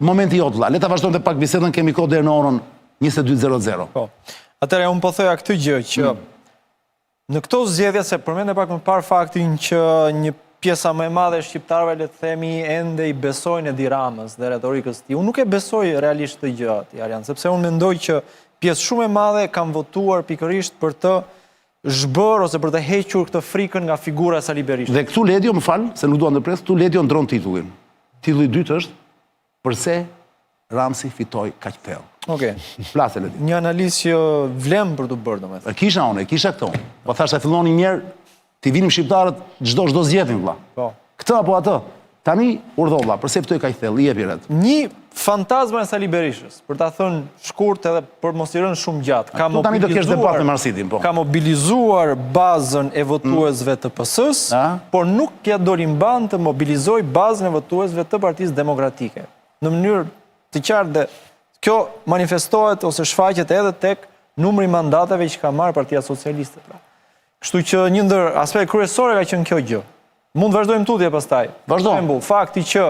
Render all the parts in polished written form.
Momenti jot, vëlla. Le ta vazhdojmë të pak bisedën, kemi kohë deri në orën 22:00. Po. Atëherë unë po thoja këtë gjë që në këto zgjedhje, se përmendë pak më parë faktin që një pjesa më e madhe e shqiptarëve, le të themi, ende i besojnë Edi Ramës dhe retorikës tij. Unë nuk e besoj realisht të gjë atij, Arjan, sepse unë mendoj që pjesë shumë e madhe kanë votuar pikërisht për të zhbër ose për të hequr këtë frikën nga figura e Sali Berishës. Dhe këtu Ledio, më fal, se nuk duan të pres, këtu Ledio ndron titullin. Titulli i dytë është përse Ramsi fitoi kaq thellë. Okej. Flasë Ledio. Një analizë që vlem për të bërë, domethënë. Kisha unë, kisha këto. Po thashë filloni mirë, ti vinim shqiptarët çdo zgjedhim vëlla. Po. Këtë apo atë. Tani urdhë vëlla, përse fitoi kaq thellë, i jepi ret. Një fantazma e Sali Berishës, për ta thënë shkurt edhe për mos i rënë shumë gjatë. Tani do kesh debat me Marsitin, po. Ka mobilizuar bazën e votuesve të PS-s, por nuk ja doli mban të mobilizoj bazën e votuesve të Partisë Demokratike. Në mënyrë të qartë dhe kjo manifestohet ose shfaqet edhe tek numri i mandateve që ka marrë Partia Socialiste. Kështu që një ndër aspekt kryesore ka qenë kjo gjë. Mund të vazhdojmë tutje pastaj. Vazhdojmë. Fakti që,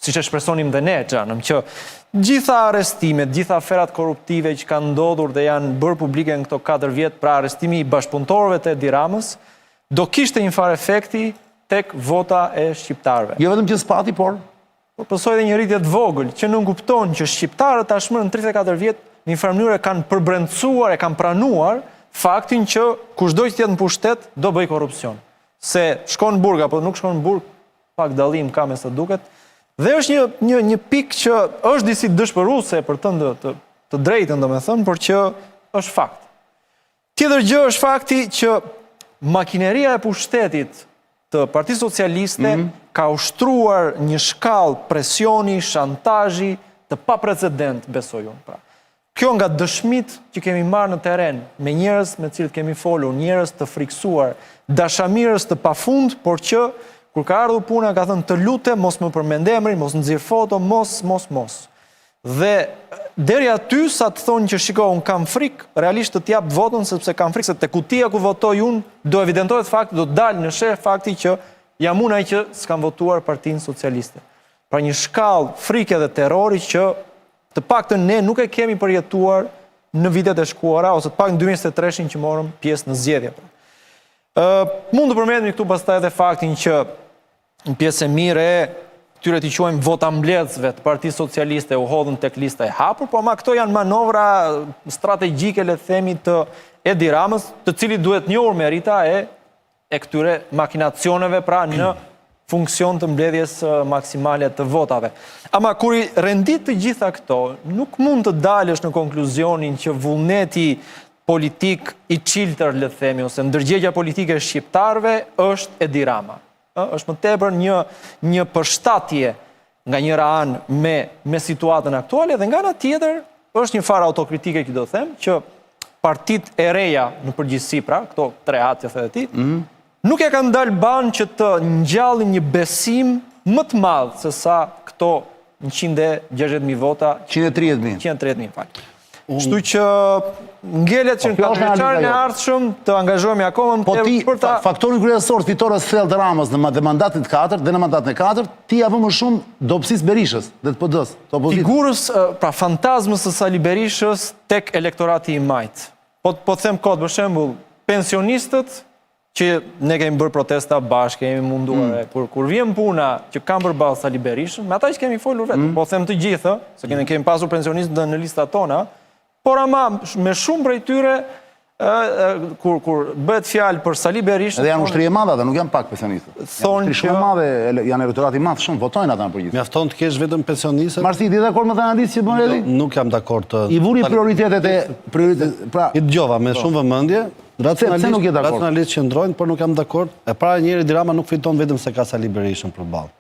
siç e shpresonim dhe ne, Xhanëm, që gjitha arrestimet, gjitha aferat korruptive që kanë ndodhur dhe janë bërë publike në këto 4 vjet, pra arrestimi i bashkëpunëtorëve të Edi Ramës, do kishte një farë efekti tek vota e shqiptarëve. Jo vetëm që spati, por pësoj dhe një rritje të vogël, që nuk kupton që shqiptarët tashmë në 34 vjet në një farë mënyrë kanë përbrendsuar, e kanë pranuar faktin që kushdo që tjetë në pushtet do bëj korrupsion. Se shkon në burg apo nuk shkon në burg, pak dallim ka me sa duket. Dhe është një pikë që është disi dëshpëruese për të drejtën, domethënë, por që është fakt. Tjetër gjë është fakti që makineria e pushtetit të Partisë Socialiste ka ushtruar një shkallë presioni, shantazhi të paprecedent, besoj unë. Pra, kjo nga dëshmit që kemi marrë në teren, me njerëz me cilët kemi folur, njerëz të friksuar, dashamirës të pafund, por që kur ka ardhur puna ka thënë të lutem mos më përmend emrin, mos nxirr foto, mos. Dhe deri aty sa të thonë që shiko, unë kam frikë, realisht të t'jap votën sepse kam frikë se te kutia ku votoj unë do evidentohet fakti, do dalë në sheh fakti që jam unë ai që s'kam votuar Partinë Socialiste. Pra një shkallë frike dhe terrori që të paktën ne nuk e kemi përjetuar në vitet e shkuara ose të paktën 2023 që morëm pjesë në zgjedhje. Mund të përmendim këtu pastaj edhe faktin që në pjesë e mirë e këtyre t'i quajmë votambledhësve të Partisë Socialiste u hodhën tek lista e hapur, por këto janë manovra strategjike, le të themi, të Edi Ramës, të cilit duhet njohur merita e këtyre makinacioneve, pra në funksion të mbledhjes maksimale të votave. Ama kur i rendit të gjitha këto, nuk mund të dalësh në konkluzionin që vullneti politik i çiltër, le të themi, ose ndërgjegja politike e shqiptarëve është Edi Rama. Është më tepër një përshtatje nga njëra anë me situatën aktuale dhe nga ana tjetër është një farë autokritike që do të them që partitë e reja në përgjithësi, pra këto 3 atë që the ti, nuk e kanë dalë banë që të ngjallin një besim më të madh se sa këto 160.000 vota, 130.000 fal. Kështu që ngelet që në katërveçarin e ardhshëm të angazhohemi akoma më tepër për ta. Faktori kryesor fitores thellë të Ramës në mandatin e 4 dhe në mandatin e 4, ti ja vë më shumë dobësisë Berishës dhe të PD-s, të opozitës. Figurës, pra fantazmës së Sali Berishës tek elektorati i majt. Po them kod, për shembull, pensionistët që ne kemi bërë protesta bashkë, kemi munduar, kur vjen puna që kam përballë Sali Berishën, me ata që kemi folur vetë, po them të gjithë, se kemi pasur pensionistë në listat tona, por ama me shumë prej tyre, kur bëhet fjalë për Sali Berishën... Edhe janë ushtri e madhe ata, nuk janë pak pensionistët. Janë ushtri shumë madhe, janë elektorati madh shumë, votojnë ata në përgjithësi. Mjafton të kesh vetëm pensionistët? Marsi, ti dakord me të analizë që bën Edi? Nuk jam dakord të... I vuri prioritetet e... I dëgjova me shumë vëmendje, racionalisht qëndrojnë, por nuk jam dakord. E para njëri Edi Rama nuk fiton vetëm se ka Sali Berishën përballë.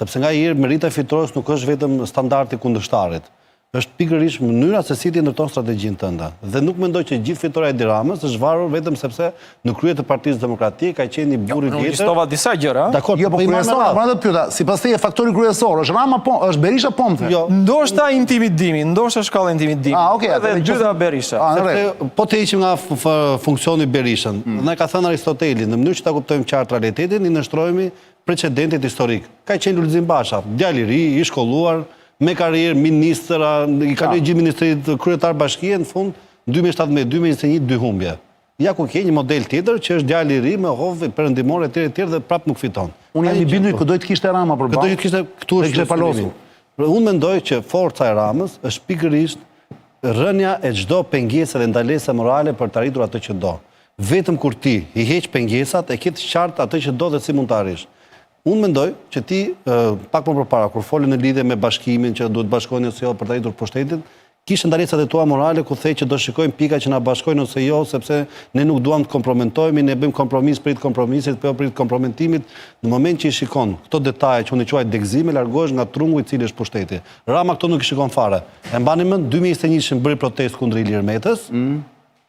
Sepse nga njëri merita fitores nuk është vetëm standardi kundërshtarit. Është pikërisht mënyra se si ti ndërton strategjinë tënde. Dhe nuk mendoj që gjithë fitoria e Edi Ramës është varur vetëm sepse në krye të Partisë Demokratike ka qenë një burr i vjetër. Unë listova disa gjëra. Dakor, jo, po kryesor, më të pyeta, sipas teje faktori kryesor është Rama është Berisha Pomte. Jo, ndoshta intimidimi, ndoshta shkalla intimidimi. Okay, edhe dyta Berisha. Po të heqim nga funksioni Berishën. Ne ka thënë Aristoteli, në mënyrë që ta kuptojmë qartë realitetin, i nështrojmë precedentit historik. Ka qenë Lulzim Basha, djalë i ri, i shkolluar, me karrierë ministra, i kaloi gjithë ministrit kryetar bashkie, në fund 2017-2021 dy humbje. Ja ku ke një model tjetër që është djali i ri me hovë perëndimore etj dhe prapë nuk fiton. Unë jam i bindur që do të kishte Rama për balë. Këtu është palosur. Unë mendoj që forca e Ramës është pikërisht rënja e çdo pengese dhe ndalese morale për të arritur atë që do. Vetëm kur ti i heq pengesat, e ke të qartë atë që do dhe si mund të arrish. Unë mendoj që ti, pak më përpara, kur folën në lidhje me bashkimin që duhet bashkojnë ose jo për të arritur pushtetin, kishte ndalesat e tua morale ku thej që do shikojmë pika që na bashkojnë ose jo, sepse ne nuk duam të kompromentojmë, ne bëjmë kompromis prit kompromisit, po prit kompromentimit. Në moment që i shikon këto detaje që unë i quaj degëzime, largohesh nga trungu i cili është pushteti. Rama këto nuk i shikon fare. E mbani mend 2021 bëri protestë kundër Ilir Metës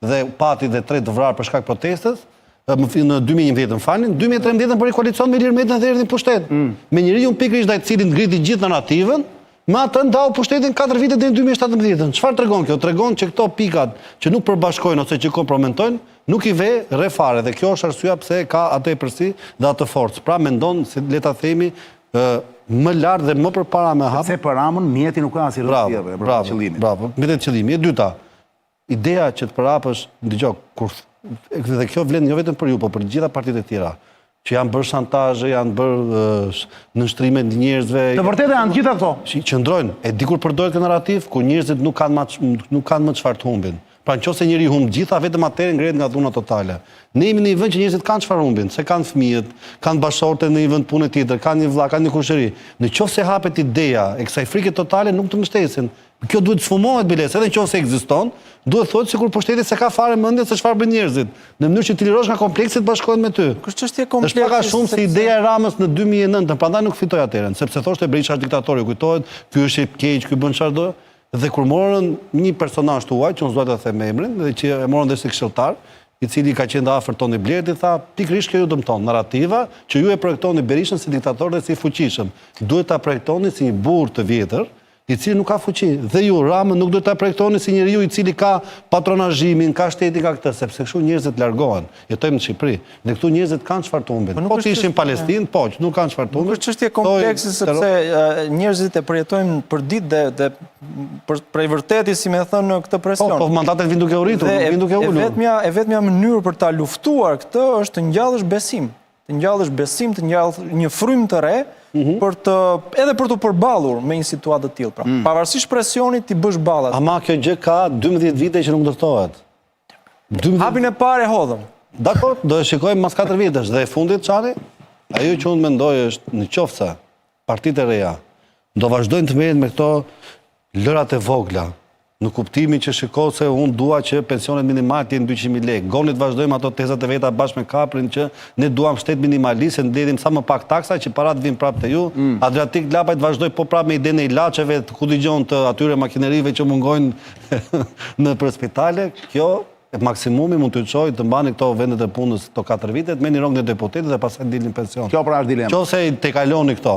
dhe pati dhe 3 të vrarë për shkak protestës. Në 2011 më falin, 2013 bëri koalicion me Ilir Metën dhe erdhi në pushtet. Me njeriu pikërisht ai i cili ngriti gjithë narrativën. Me atë ndau pushtetin 4 vite deri në 2017. Çfarë tregon kjo? Tregon që këto pikat që nuk përbashkojnë ose që kompromentojnë, nuk i ve re fare dhe kjo është arsyeja pse ka atë epërsi dhe atë forcë. Pra mendon se le ta themi më lart dhe më përpara me hap. Se për Ramën mjeti nuk ka asnjë rrugë për qëllimin. Bravo, mjetet qëllimi. E dyta, ideja që të përhapësh, dëgjoj, kur dhe kjo vlen jo vetëm për ju, por për të gjitha partitë e tjera, që janë bërë shantazhe, janë bërë nënshtrime të njerëzve. Të vërtetë janë gjitha këto. Qëndrojnë, e di kur përdoret këtë narrativ, kur njerëzit nuk kanë më çfarë të humbin. Pra nëse njëri humb gjitha, vetëm atëherë ngrehet nga dhuna totale. Ne jemi në një vend që njerëzit kanë çfarë humbin, se kanë fëmijët, kanë bashortë në një vend pune tjetër, kanë një vëlla, kanë një kushëri. Nëse hapet ideja e kësaj frike totale, nuk të mbështesin. Kjo duhet të sfumohet biles, edhe nëse ekziston, duhet thotë sikur pushteti se ka fare mendje se çfarë bën njerëzit, në mënyrë që të lirosh nga komplekset bashkohen me ty. Është çështje komplekse. Është pak a shumë se ideja e Ramës në 2009, prandaj nuk fitoi atëherën, sepse thoshte Berisha është diktator, kujtohet, ky është i keq, ky bën çfarë do, dhe kur morën një personazh tuaj, që unë s'dua ta them emrin, dhe që e morën dhe si këshilltar, i cili ka qenë afër Toni Blerti, tha, pikërisht kjo ju dëmton narrativa që ju e projektoni Berishën si diktator dhe si fuqishëm. Duhet ta projektoni si një burr të vjetër, i cili nuk ka fuqi. Dhe ju, Ramën, nuk duhet ta projektoni si njeriu i cili ka patronazhimin, ka shtetin, ka këtë, sepse kështu njerëzit largohen. Jetojmë në Shqipëri, dhe këtu njerëzit kanë çfarë të humbin. Po të ishin në Palestinë, po, që nuk kanë çfarë të humbin. Nuk është çështje komplekse sepse njerëzit e përjetojnë për ditë dhe për vërtetë, si më thënë, këtë presion. Po mandatet vijnë duke u rritur, vijnë duke ulur. E vetmja mënyrë për ta luftuar këtë është të ngjallësh besim. Të ngjallësh besim, të ngjallësh një frymë të re, edhe për të përballur me një situatë të tillë. Pra, pavarësisht presionit ti bësh ballat. Ama kjo gjë ka 12 vite që nuk ndërtohet. Hapin e parë e hodhëm. Dakor, do e shikojmë mas 4 vitesh dhe e fundit çani. Ajo që unë mendoj është nëse partitë e reja do vazhdojnë të merren me këto lërat e vogla, në kuptimin që shiko se unë dua që pensionet minimale të jenë 200.000 lekë. Gonit vazhdojmë ato tezat e veta bashkë me Kaprin që ne duam shtet minimalist, se ndedhim sa më pak taksa që parat vinë prapë te ju. Adriatik Lapajt vazhdoj po prapë me idenë e ilaçeve, ku dëgjon të atyre makinerive që mungojnë në për spitale. Kjo maksimumi mund të çojë të mbani këto vendet e punës këto 4 vite, merrni rrogën e deputetit dhe pastaj dilni pension. Kjo pra është dilema. Nëse te kaloni këto,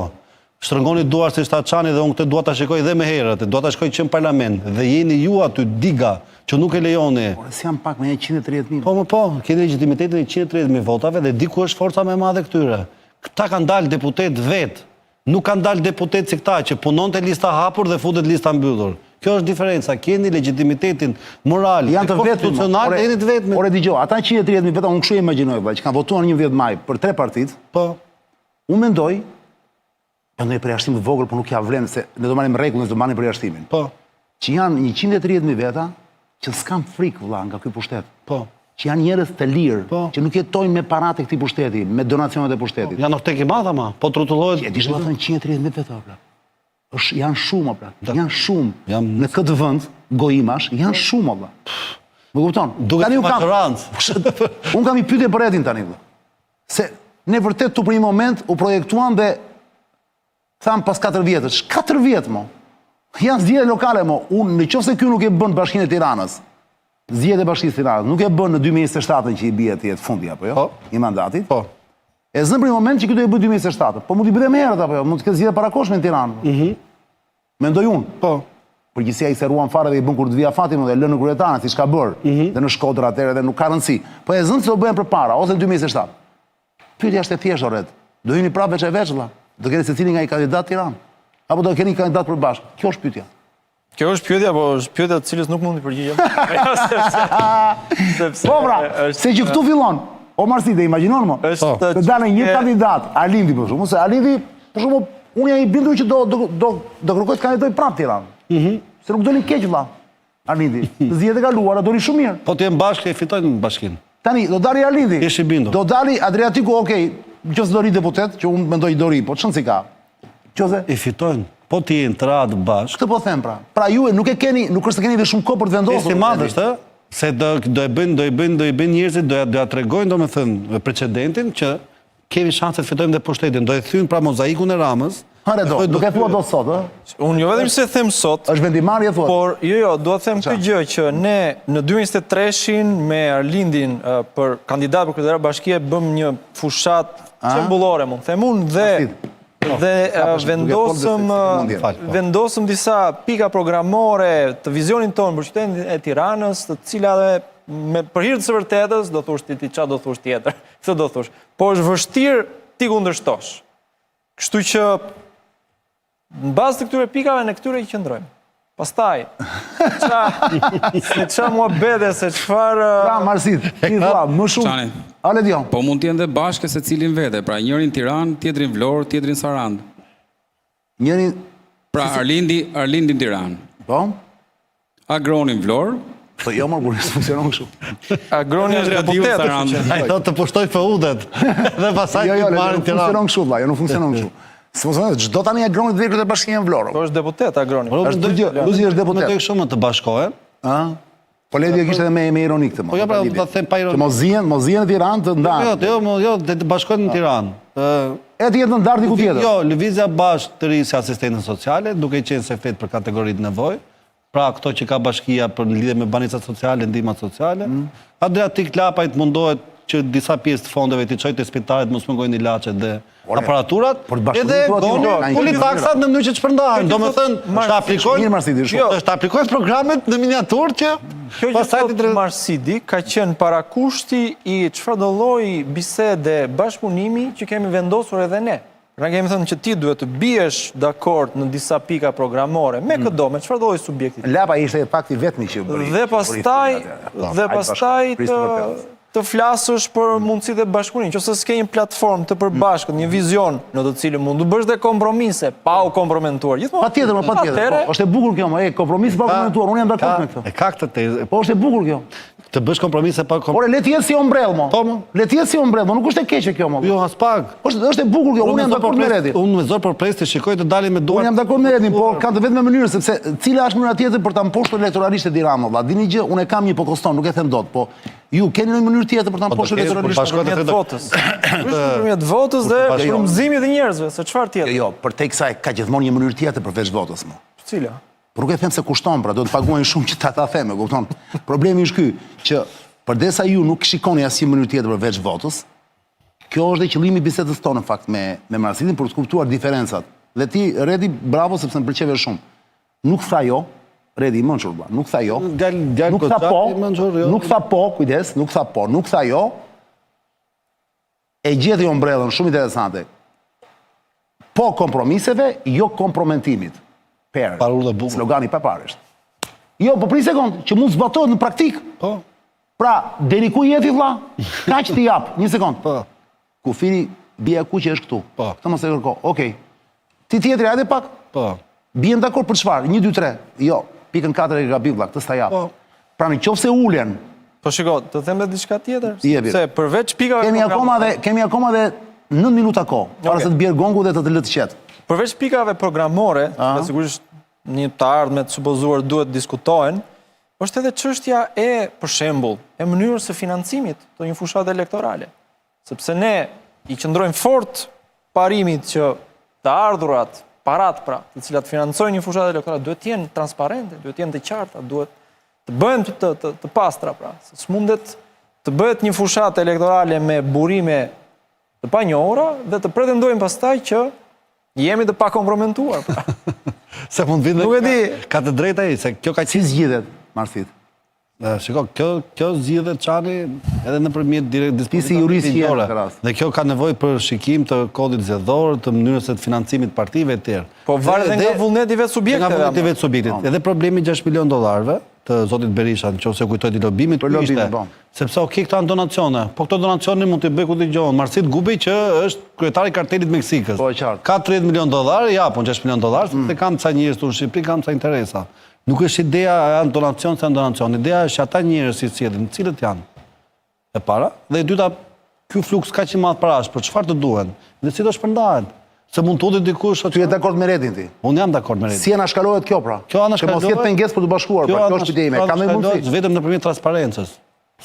shtrëngoni duar si Shtaçani dhe unë këtë dua ta shikoj dhe më herët, dua ta shikoj që në parlament dhe jeni ju aty diga që nuk e lejoni. Por si jam pak me 130.000. Po, keni legitimitetin e 130.000 votave dhe di ku është forca më e madhe këtyre. Këta kanë dalë deputet vet. Nuk kanë dalë deputet si këta që punonte lista hapur dhe futet lista mbyllur. Kjo është diferenca. Keni legitimitetin moral, konstitucional, jeni të vetmi. Ore dëgjoj, ata 130.000 vetëm unë kështu imagjinoj që kanë votuar në 11 maj për 3 partitë. Po. Unë mendoj në përjashtim të vogël, por nuk ja vlen se ne do marrim rregull, ne do marrim përjashtimin. Po. Që janë 130.000 veta që s'kan frikë vëlla nga ky pushtet. Po. Që janë njerëz të lirë, që nuk jetojnë me paratë e këtij pushteti, me donacionet e pushtetit. Janë tek i madh ama, po trutullohet. E di çfarë thon 130.000 veta pra. Janë shumë pra. Janë shumë. Në këtë vend gojimash janë shumë vëlla. Më kupton? Tani unë kam i pyetje për Edin tani vëlla. Se ne vërtet tu për një moment u projektuan dhe tham pas 4 vjetësh, 4 vjet mo. Janë zgjedhje lokale mo. Unë nëse ky nuk e bën Bashkinë e Tiranës, zgjedhjet e Bashkisë Tiranës, nuk e bën në 2027 që i bie ti fundi apo jo? I mandatit. Po. E zën për një moment që ky do i bëj 2027. Po mund i bëj më herët apo jo? Mund të ketë zgjedhje parakoshme në Tiranë. Mendoj unë. Po. Përgjithësia i seruan fare dhe i bën kur të vija fati më dhe lënë në kryetarën siç ka bër. Dhe në Shkodër atëherë dhe nuk ka rëndësi. Po e zën se do bëhen përpara ose në 2027. Pyetja është e thjeshtë orret. Do hyni prapë veç e veç vëlla. Do keni secili nga i kandidat Tiranë. Apo do keni kandidat për bashkë? Kjo është pyetja. Kjo është pyetja, po është pyetja të cilës nuk mund të përgjigjem. Po pra, se që këtu fillon. O Marside, imagjinon më. Të dalë një kandidat, Alindi për shumë, se Alindi, për shumë, unë jam i bindur që do kërkoj të kandidoj prapë Tiranë. Se nuk do një keq vëlla. Alindi, të zjetë e kaluara, do një shumë mirë. Po të jenë bashkë e fitojnë në bashkinë. Tani, do dali Alindi. Jesh i bindur. Do dali Adriatiku, okej, që se do ri deputet, që unë mendoj do ri, po çon si ka. Qose? I fitojnë. Po të jenë të radhë bashkë. Këtë po them pra. Pra ju nuk e keni, nuk është të keni dhe shumë kohë për të vendosur. Si madh është, se do i bëjnë njerëzit, do ja tregojnë domethënë precedentin që kemi shanse të fitojmë dhe pushtetin. Do e thyn pra mozaikun e Ramës. Hare do, nuk e thua do sot, ë? Unë jo vetëm se them sot, është vendimarrje thua. por jo, do të them këtë gjë që ne në 2023-shin me Arlindin për kandidat për kryetar bashkie bëm një fushat çembullore, mund them unë dhe vendosëm disa pika programore të vizionin tonë për qytetin e Tiranës, të cilave për hir të së vërtetës do thosh ti çfarë do thosh tjetër. Këtë do thosh. Po është vështirë ti kundërshtosh. Kështu që në bazë të këtyre pikave ne këtyre i qëndrojmë. Pastaj, se qa mua bede, se çfarë... Pra, Marsit, ti thua, më shumë... Ale Dion. Po mund t'jenë dhe bashkë se cilin vete, pra njërin Tiranë, tjetrin Vlorë, tjetrin Sarandë. Njërin... Pra Arlindin Tiranë. Po? Agronin Vlorë. Po jo më kur funksionon kështu. Agroni është deputet. Ai do të pushtoj feudet. Dhe pastaj Jo, marrin nuk Tiranë. funksionon kështu, vlla, jo nuk funksionon kështu. Se mos thonë, çdo tani Agroni të vjen bashkia në Vlorë. Po është deputet Agroni. Luzi është deputet. Mendoj shumë të bashkohen. Ëh. Po Ledi kishte edhe me ironik këtë më. Po jo pra ta them pa ironi. Mos zihen në Tiranë të ndanë. Jo, të bashkohen në Tiranë. E të jetë në ndarë diku tjetër. Jo, lëvizja bashkë të ri si asistentën sociale, duke qenë se flet për kategoritë nevojë. Pra këto që ka bashkia për në lidhje me banicat sociale, ndihmat sociale. Adriatik Lapajt mundohet që disa pjesë të fondeve t'i çojë te spitalet mos mungojnë ilaçet dhe aparaturat. Edhe uli taksat në mënyrë që të shpërndahen. Domethënë, të aplikojnë programet në miniaturë që Kjo që thotë Marsidi ka qenë parakushti i çfarëdo lloji bisede bashkëpunimi që kemi vendosur edhe ne. Pra kemi thënë që ti duhet të biesh dakord në disa pika programore, me këdo, me çfarëdo lloji subjekti. Lapa ishte fakti vetmi që bëri. Dhe pastaj të flasësh për mundësitë e bashkëpunimit, nëse s'ke një platformë të përbashkët, një vizion në të cilën mund të bësh dhe kompromise pa u komprometuar. Patjetër, patjetër. Është e bukur kjo, kompromis pa komprometuar. Unë jam dakord me këtë. E ka këtë tezë. Po është e bukur kjo. Të bësh kompromise pa kompromis. Por le të jetë si ombrell, mo. Po, mo. Le të jetë si ombrell, mo. Nuk është e keqe kjo, mo. Jo, as pak. Është e bukur kjo. Unë jam dakord me Redin. Unë me zor përpres të shikoj të dalin me duart. Unë jam dakord me Redin, por kanë të vetme mënyrë sepse cila është mënyra tjetër për ta mposhtur elektoralisht Edi Rama, valla. Dini gjë, unë e kam një po koston, nuk e them dot, po ju keni një mënyrë tjetër për ta mposhtur elektoralisht nëpërmjet votës. Nëpërmjet votës dhe frymëzimit të njerëzve, se çfarë tjetër? Jo, për tek kësaj ka gjithmonë një mënyrë tjetër përveç votës, mo. Cila? Por nuk e them se kushton, pra do të paguajnë shumë që ta them, e kupton? Problemi është ky, që përdesa ju nuk shikoni asnjë mënyrë tjetër përveç votës, kjo është dhe qëllimi i bisedës tonë në fakt me Marsidin për të kuptuar diferencat. Dhe ti, Redi, bravo sepse më pëlqeve shumë. Nuk tha jo, Redi, mençur vlla, nuk tha jo. Nuk tha po, nuk tha po, kujdes, nuk tha po, nuk tha jo. E gjeti ombrellën shumë interesante. Po kompromiseve, jo kompromentimit. Slogani paparisht. Jo, po prit sekond, që mund zbatohet në praktik. Po. Pra, deri ku jeti vlla? Kaq ti jap, një sekond. Po. Kufiri bia kuqe është këtu. Po. Këtë mos e kërko. Okej. Ti tjetri hajde pak. Po. Bien dakord për çfarë? 1 2 3. Jo, pikën 4 e gabi vlla, këtë sta jap. Po. Pra nëse ulen. Po shiko, të them edhe diçka tjetër, se përveç pikave kemi akoma dhe 9 minuta kohë, para se të bjerë gongu dhe të lë të qetë. Përveç pikave programore, sigurisht një të ardhme të supozuar duhet diskutohen, është edhe çështja e, për shembull, e mënyrës së financimit të një fushate elektorale. Sepse ne i qëndrojmë fort parimit që të ardhurat, parat pra, të cilat financojnë një fushatë elektorale, duhet të jenë transparente, duhet të jenë të qarta, duhet të bëhen të pastra pra. Se s'mundet të bëhet një fushatë elektorale me burime të panjohura dhe të pretendojmë pastaj që jemi të pakompromentuar pra. Se mund vinë Nuk e di. Ka të drejta ai, se kjo ka Si zgjidhet, Marsit? Shiko, kjo zgjidhet Çani edhe nëpërmjet dispozitivit ligjore. Dhe kjo ka nevojë për shikim të kodit zgjedhor, të mënyrës së financimit të partive etj. Po varet nga vullneti vetë subjekteve. Nga vullneti vetë subjektit. Edhe problemi $6 milion të zotit Berisha, nëse kujtoj i lobimit, sepse këto janë donacione. Po këto donacione mund të bëj ku dëgjon. Marsit Gubi që është kryetari i kartelit Meksikës. Ka $30 milion, japon $6 milion, sepse kanë ca njerëz në Shqipëri, kanë ca interesa. Nuk është ideja janë donacion se janë donacion. Ideja është ata njerëz si cilët, cilët janë e para, dhe e dyta, ky fluks kaq i madh parash, për çfarë të duhen? Dhe si do shpërndahen? Se mund të udhë dikush. Ty je dakord me Redin ti? Unë jam dakord me Redin. Si anashkalohet kjo pra? Kjo anashkalohet. Që mos jetë pengesë për të bashkuar, pra kjo është ide ime. Ka ndonjë mundësi? Vetëm nëpërmjet transparencës.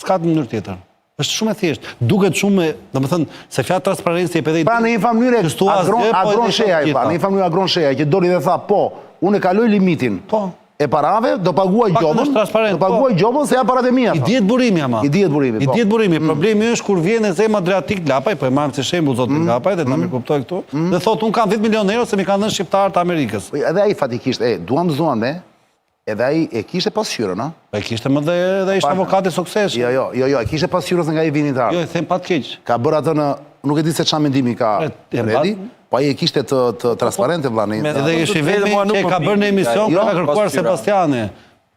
S'ka mënyrë tjetër. Është shumë e thjeshtë. Duket shumë, domethënë, se fjalë transparencë jep edhe. Pra në një mënyrë agron sheja, në një mënyrë agron sheja që doli dhe tha, po, unë e kaloj limitin. Po. E parave, do paguaj gjobën se ja parat e mia. I dihet burimi ama. I dihet burimi. Problemi është kur vjen e zema Adriatik Lapaj, po e marrim si shembull zotin Lapaj, dhe ta më kuptoj këtu, dhe thotë un kam 10 milionë euro se më kanë dhënë shqiptarët e Amerikës. Edhe ai fatikisht, duam me, edhe ai e kishte pasqyrën, a? Po e kishte më dhe ishte avokat i suksesshëm. Jo, e kishte pasqyrën nga i vinitar. Jo, e them pa të keq. Ka bërë atë në, nuk e di se çfarë mendimi ka Redi. Po ai e kishte të transparente vllani. Edhe ishte vetëm që ka bërë në emision ka kërkuar Sebastiani.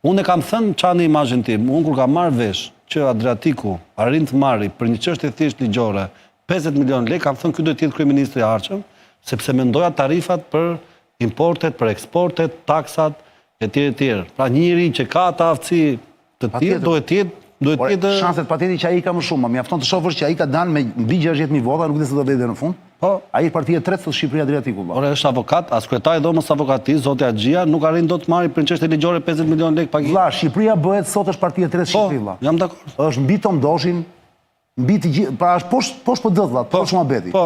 Unë e kam thënë çani imazhin tim. Unë kur kam marrë vesh që Adriatiku arrin të marrë për një çështje thjesht ligjore 50 milion lekë, kam thënë ky duhet të jetë kryeministri i Arçëm, sepse mendoja tarifat për importet, për eksportet, taksat etj. Pra njëri që ka atë aftësi të tillë duhet të jetë shanset patjetër që ai ka më shumë, mjafton të shohësh që ai ka dalë me mbi 60.000 vota, nuk di se do vete në fund. Po, ai është partia e tretë së Shqipëria Adriatiku. Ora është avokat, as kryetari i dhomës avokatisë, zoti Axhia, nuk arrin dot të marrë për çështje ligjore 50 milion lekë pagë. Vlla, Shqipëria bëhet sot është partia e tretë e Shqipërisë, vlla. Jam dakord. Është mbi Tomdoshin, mbi të gjithë, pra është poshtë PD vlla, poshtë Muhabeti. Po.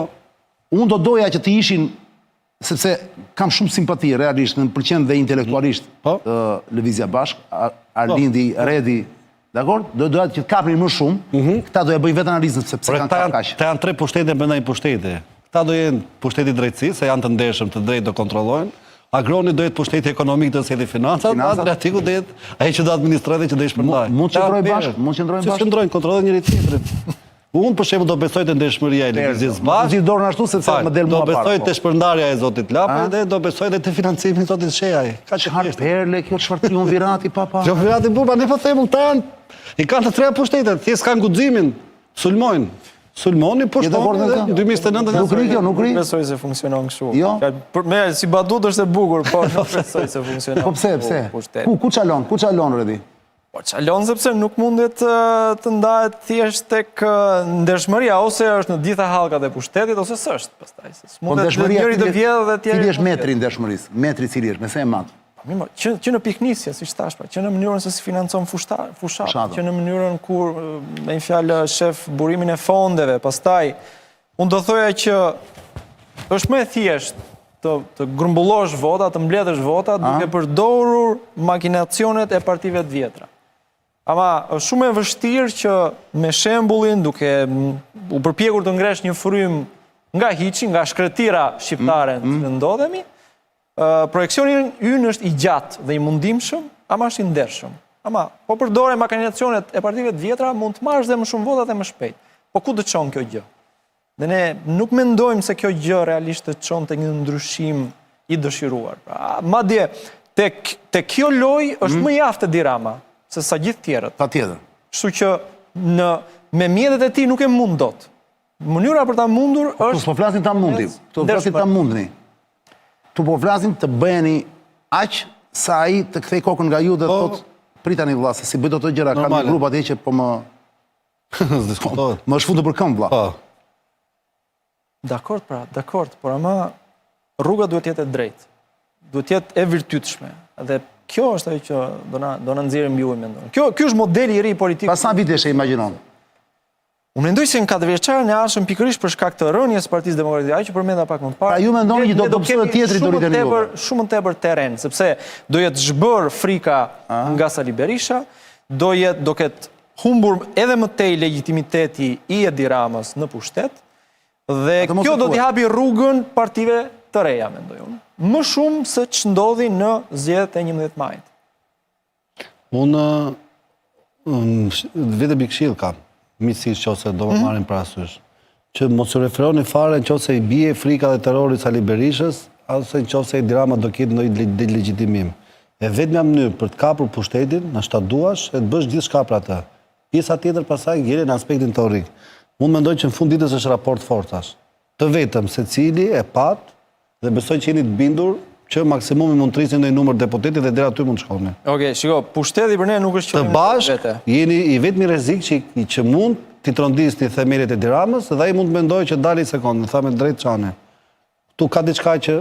Unë do doja që të ishin, sepse kam shumë simpati realisht, më pëlqen dhe intelektualisht Lëvizja Bashk, Arlindi, Redi. Dakor? Do doja që të kapnin më shumë, këta do ja bëjnë vetë analizën sepse kanë kaq. Këta janë 3 pushtete brenda një pushteti. Këta do jenë pushteti drejtësisë, se janë të ndershëm, të drejtë do kontrollojnë. Agroni do jetë pushteti ekonomik, do sjellë financat, Adriatiku do jetë ai që do administrojë dhe që do i shpërndajë. Mund të qëndrojnë bashkë, mund të qëndrojnë bashkë. Qëndrojnë, kontrollojnë njëri tjetrin. Unë për shembull do besoj te ndershmëria e Lëvizjes Bashk. Zgjidh dorën ashtu sepse më del më parë. Do besoj te shpërndarja e zotit Lapaj dhe do besoj edhe te financimi i zotit Shehaj. Ka çfarë perle kjo çfarë triumvirati papa. Triumvirati burba, ne po them këta janë. I kanë të treja pushtetet, thjesht kanë guximin, sulmojnë. Sulmoni po shtonë në 2009. Nuk ri. Besoj se funksionon kështu. Jo. Me si badut është e bukur, po nuk besoj se funksionon. Po pse? Ku çalon Redi? Po çalon sepse nuk mundet të ndahet thjesht tek ndershmëria, ose është në gjitha hallkat e pushtetit ose s'është, pastaj. Mundet njëri të vjedhë dhe tjetri. Cili është metri i ndershmërisë? Metri cili është, me sa e madh? Që në piknisje, si thash, që në mënyrën se si financon fushat, që në mënyrën kur, me një fjalë shef burimin e fondeve, pastaj, unë do thoja që është më e thjesht të grumbullosh vota, të mbledhësh vota, duke përdorur makinacionet e partive të vjetra. Ama është shumë e vështirë që me shembullin, duke u përpjekur të ngresh një frym nga hiçi, nga shkretira shqiptare që ndodhemi, projekcioni ynë është i gjatë dhe i mundimshëm, ama është i ndershëm. Ama, po përdore makinacionet e partive të vjetra, mund të marrësh dhe më shumë vota dhe më shpejt. Po ku të çon kjo gjë? Dhe ne nuk mendojmë se kjo gjë realisht të çon te një ndryshim i dëshiruar. Madje te kjo lojë është më i aftë Edi Rama se sa gjithë tjerët. Patjetër. Kështu që me mjetet e tij nuk e mund dot. Mënyra për ta mundur është. Po flasin ta mundim. Po flasin ta mundni. Tu po flasin të bëheni aq sa ai të kthej kokën nga ju dhe thotë pritani vëlla se si bëj dot ato gjëra, ka një grup atje që po më më shfutu për këmbë vëlla. Dakord, por ama rruga duhet të jetë e drejtë. Duhet të jetë e virtytshme. Dhe kjo është ajo që do na nxjerrë mbi ujë mendon. Ky është modeli i ri politik. Pas sa vitesh e imagjinon? Unë mendoj se në 4 vjeçaren e ardhshëm pikërisht për shkak të rënies së Partisë Demokratike, ajo që përmenda pak më parë. Pra ju mendoni që do të bëhet tjetri do riteni ju. Shumë tepër terren, sepse do jetë zhbër frika nga Sali Berisha, do ketë humbur edhe më tej legitimiteti i Edi Ramës në pushtet, dhe kjo do t'i hapi rrugën partive të reja, mendoj unë. Më shumë se ç'ndodhi në zgjedhjet e 11 majit. Vete bikëshill kam, miqësisht qose do më marrin parasysh, që mos u referoni fare nëse i bie frika dhe terrori Sali Berishës, ose nëse Edi Rama do ketë ndonjë legjitimim. E vetmja mënyrë për të kapur pushtetin, në shtat duash, e të bësh gjithçka për atë. Pjesa tjetër pasaj gjele në aspektin teorik. Unë mendoj që në fund ditës është raport forcash. Të vetëm secili e pat dhe besoj që jeni të bindur që maksimumi mund të rrisni ndonjë numër deputetit dhe deri aty mund të shkoni. Okej, shiko, pushteti për ne nuk është qëllimi. Të bashkë jeni i vetmi rrezik që mund t'i trondisni themelit e Edi Ramës dhe ai mund të mendojë që dali sekond, më tha me drejt çane. Tu ka diçka që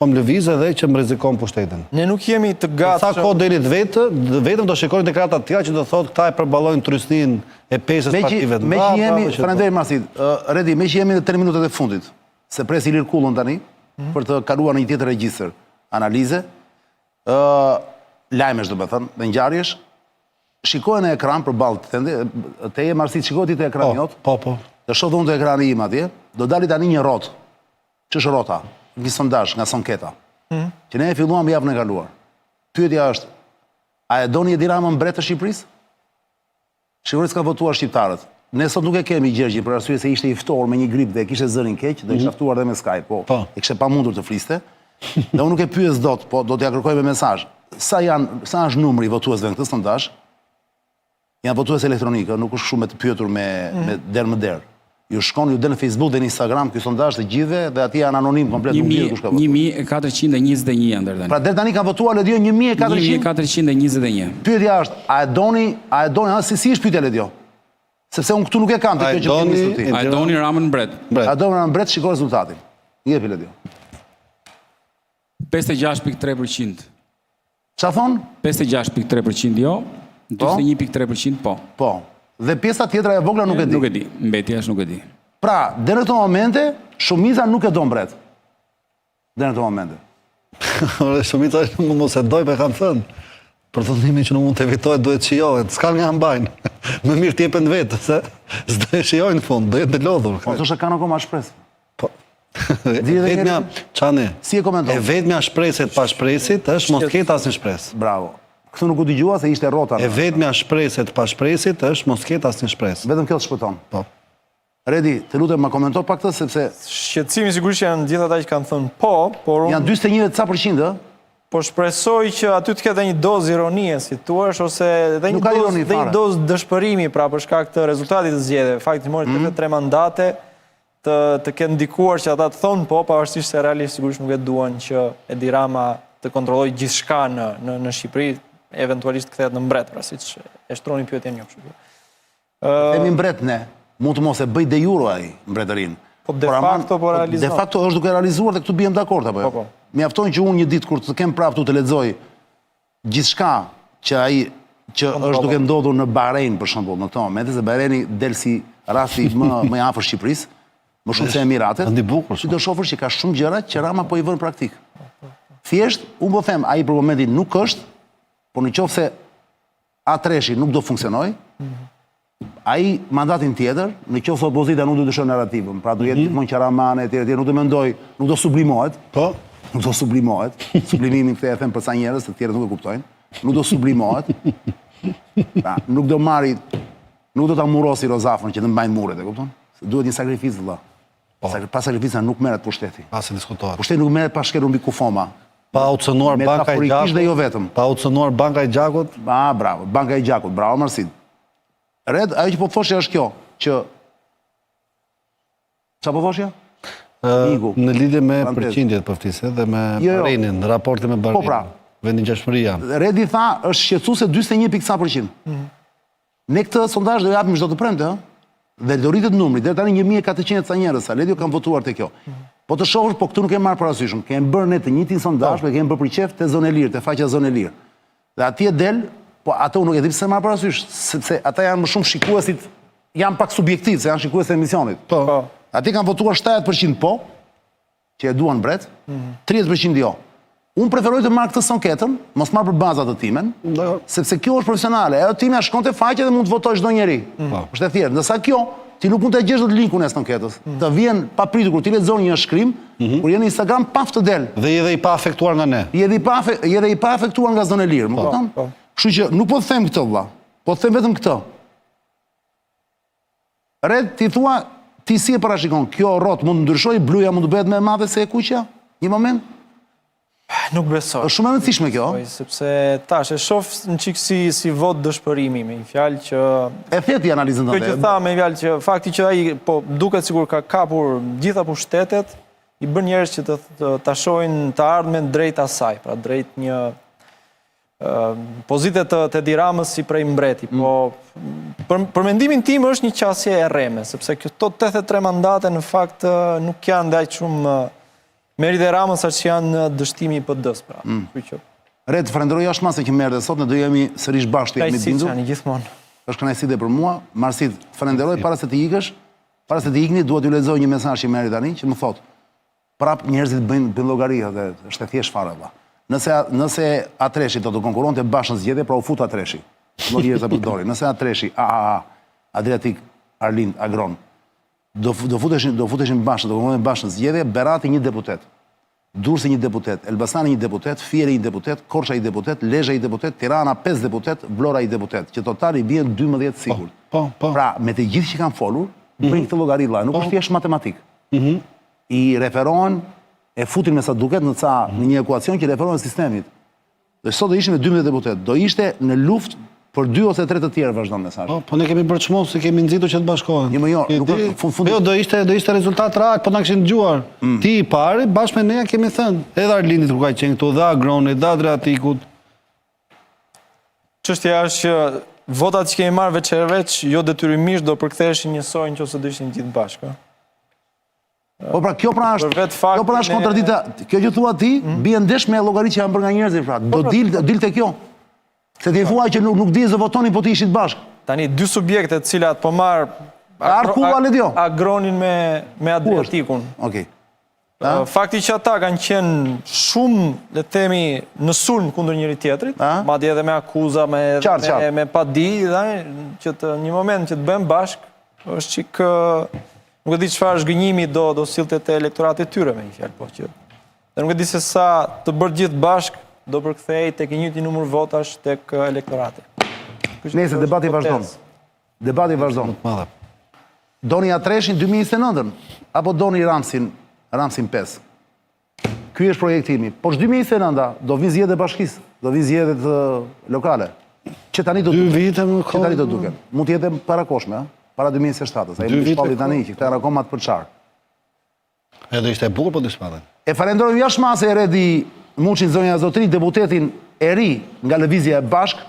po më lëviz edhe që më rrezikon pushtetin. Ne nuk jemi të gatshëm. Sa kohë deri vetëm do shikojnë dekrata të tjera që do thotë këta e përballojnë turistnin e peshës partive të mëdha. Me që jemi, falenderoj Marsit, Redi, me që jemi në 3 minutat e fundit, se presi Ilir Kullën tani për të kaluar në një tjetër regjistër analize, lajmesh domethënë, dhe ngjarjesh, shikojnë në ekran përballë teje Marsit, shikoj ti te ekrani jot. Po. Të shoh dhun te ekrani im atje, do dali tani një rrotë. Ç'është rrota? Një sondazh nga Sonketa, që ne e filluam javën e kaluar. Pyetja është, a e doni Edi Ramën mbret të Shqipërisë? Sigurisht ka votuar shqiptarët. Ne sot nuk e kemi Gjergjin, për arsye se ishte i ftohur me një grip dhe kishte zërin keq, do ishte ftuar dhe me Skype, po. E kishte pamundur të fliste. Dhe unë nuk e pyes dot, po do t'ja kërkoj me mesazh. Sa është numri i votuesve në këtë sondazh? Janë votues elektronikë, nuk është shumë me të pyetur me derë më derë. Ju shkon, ju del në Facebook dhe në Instagram ky sondazh të gjithëve dhe aty janë anonim komplet, nuk dihet kush ka votuar. 1421 janë deri tani. Pra deri tani ka votuar Ledio 1421. Pyetja është, a e doni, si është pyetja Ledio? Sepse unë këtu nuk e kam të kjo që kemi diskutim. A e doni Ramën mbret? A doni Ramën mbret, shikoj rezultatin. Jepi Ledio. 56.3%. Ç'a thon? 56.3% jo, 41.3% po. Po. Dhe pjesa tjetra e vogla nuk e di. Nuk e di, mbetja është nuk e di. Pra, deri në këto momente, shumica nuk e do mbret. Deri në këto momente. Shumica mos e doj, për kam thënë. Për të ndimin që nuk mund të evitohet, duhet shijohet. S'ka nga mbajnë. Më mirë t'jepen vetë, se s'do e shijojnë në fund, do jetë të lodhur. Po, të kanë akoma shpresë. Po. Vetmja, Çani, si e komenton? E vetmja shpresit pa shpresit është mos ketë asnjë shpresë. Bravo. Këtu nuk u dëgjua se ishte rrota. E vetmja shpresit pa shpresit është mos ketë asnjë shpresë. Vetëm kjo të shpëton. Po. Redi, të lutem ma komento pak këtë sepse shqetësimi sigurisht janë gjithë ata që kanë thënë po, por janë 41%, ë? Po shpresoj që aty të ketë një dozë ironie, si thua, ose edhe një dozë dëshpërimi pra për shkak të rezultatit të zgjedhjeve. Fakti mori të 3 mandate të ketë ndikuar që ata të thonë po, pavarësisht se realisht sigurisht nuk e duan që Edi Rama të kontrollojë gjithçka në Shqipëri, eventualisht kthehet në mbret, pra siç e shtroni pyetjen një kështu. Themi mbret ne, mund të mos e bëj de jure ai mbretërinë. Po de facto po realizon. De facto është duke realizuar dhe këtu bijem dakord apo jo? Mjafton që unë një ditë kur të kem prapë tu të lexoj gjithçka që ai që është duke ndodhur në Bahrein për shembull në këtë moment, se Bahreini del si rasti më i afër Shqipërisë, më shumë se Emiratet. Ti do shohësh që ka shumë gjëra që Rama po i vën praktik. Thjesht, unë po them, ai për momentin nuk është, por në qoftë se A3-shi nuk do funksionoj, ai mandatin tjetër, në qoftë se opozita nuk do të shon narrativën, pra do jetë gjithmonë qaramane etj, nuk do mendoj, nuk do sublimohet. Po, nuk do sublimohet. Sublimimin këtë e them për sa njerëz, të tjerët nuk e kuptojnë. Nuk do sublimohet. Pra, nuk do marri, nuk do ta murosi Rozafën që të mbajnë muret, e kupton? Duhet një sakrificë vëlla. Pa sakrifica nuk merret pushteti. Pa se diskutohet. Pushteti nuk merret pa shkelur mbi kufoma. Pa u cënuar banka e Gjakut. Dhe jo vetëm. Pa u cënuar banka e Gjakut. Bravo, banka e Gjakut, bravo Marsit. Red, ajo që po thoshja është kjo, që çfarë po thoshja? Në lidhje me përqindjet po flisë dhe me Bahreinin, raporti me Bahreinin. Po pra, vendingjashmëria. Redi tha është shqetësuese 41.%. Ne këtë sondazh do japim çdo të premte, ëh? Dhe do rritet numri, deri tani 1400 ca njerëz sa Ledio kanë votuar te kjo. Po të shohësh, po këtu nuk e marr parasysh. Kemë bërë ne të njëjtin sondazh, po kemë bërë për çeft te zonë e lirë, te faqja zonë e lirë. Dhe atje del, po ato nuk e di pse marr parasysh, sepse ata janë më shumë shikuesit, janë pak subjektiv, se janë shikues të emisionit. Po. Atje kanë votuar 70% po, që e duan mbret, 30% jo. Unë preferoj të marr këtë sonketën, mos marr për bazat të timen, sepse kjo është profesionale. Ajo timja shkon te faqja dhe mund të votojë çdo njeri. Është e thjeshtë. Ndërsa kjo, ti nuk mund të gjesh dot linkun e sonketës. Të vjen papritur kur ti lexon një shkrim, kur je në Instagram paf të del. Dhe je dhe i pa afektuar nga ne. Je dhe i pa afektuar nga zona e lirë, më kupton? Kështu që nuk po të them këtë vëlla. Po të them vetëm këtë. Red, ti thua, ti si e parashikon, kjo rrot mund të ndryshoj, bluja mund të bëhet më e madhe se e kuqja? Një moment? Nuk besoj. Është shumë e rëndësishme kjo. Sepse tash e shoh në çik si vot dëshpërimi, me një fjalë që e theti analizën tënde. Kjo që tha me një fjalë që fakti që ai po duket sikur ka kapur gjitha pushtetet, i bën njerëz që ta shohin të ardhmen drejt asaj, pra drejt një pozite të Edi Ramës si prej mbreti. Po për mendimin tim është një qasje e rreme, sepse këto 83 mandate në fakt nuk janë ndaj shumë Meri dhe Ramës që janë dështimi i PD-s, pra. Red, falenderoj jashtë që merrte sot, ne do jemi sërish bashkë, jemi bindur. Kënaqësi gjithmonë. Është kënaqësi dhe për mua. Marsit, falenderoj, para se të ikësh, para se të ikni, duhet t'ju lexoj një mesazh që merri tani, që më thot, prap njerëzit bëjnë llogari dhe është e thjeshtë fare valla. Nëse Atreshi do të konkuronte bashkë në zgjedhje, pra u fut Atreshi. Llogariza përdori. Nëse Atreshi, Adriatik, Arlind, Agron, do futeshin bashkë, do konkuronin bashkë në zgjedhje, Berati një deputet, Durrësi një deputet, Elbasani një deputet, Fieri një deputet, Korça një deputet, Lezhë një deputet, Tirana 5 deputet, Vlora një deputet, që totali bien 12 sigurt. Pra, me të gjithë që kanë folur, bëjnë këtë llogari vëlla, nuk është thjesht matematik. I referohen, e futin me sa duket në një ekuacion që referohen sistemit. Dhe sot do ishte me 12 deputet, do ishte në luftë për 2 ose 3 të tjerë vazhdon mesazhi. Po ne kemi bërë se kemi nxitur që të bashkohen. Jo, do ishte rezultat real, po na kishin dëgjuar. Ti i pari, bashkë me ne kemi thënë, edhe Arlindit kur ka qenë këtu, dhe Agronit, dhe Adriatikut. Çështja është që votat që kemi marrë veç jo detyrimisht do përktheheshin njësoj nëse do ishin gjithë bashkë. Po pra, kjo pra është kontradikta. Kjo që thua ti, bie ndesh me llogaritë që janë bërë nga njerëzit, pra. Do dilte kjo. Se ti thua që nuk di se votoni po të ishit bashkë. Tani, 2 subjekte të cilat po marë Agronin me Adriatikun. Fakti që ata kanë qenë shumë, le themi, në sulm kundër njëri tjetrit, madje edhe me akuza, me padi, që një moment që të bëjmë bashkë, është që nuk e di çfarë zhgënjimi do sillte te elektorati tyre me një fjalë, po që. Dhe nuk e di se sa të bërë gjithë bashkë do përkthej tek njëjti numër votash tek elektorati. Nëse debati vazhdon. Debati vazhdon. Doni Atreshin 2029 apo doni Ramsin 5? Ky është projektimi. Po 2029 do vinë zgjedhjet e bashkisë, do vinë zgjedhjet lokale. Që tani do 2 vite më kohë. Që tani do duken. Mund të jetë parakoshme, para 2027-s. Ai më shpalli tani që këta janë akoma të përçar. Edhe ishte e bukur po dispaten. E falenderojmë jashtë mase e Redi Muçin, zonja Zotri, deputetin e ri nga lëvizja e bashkë,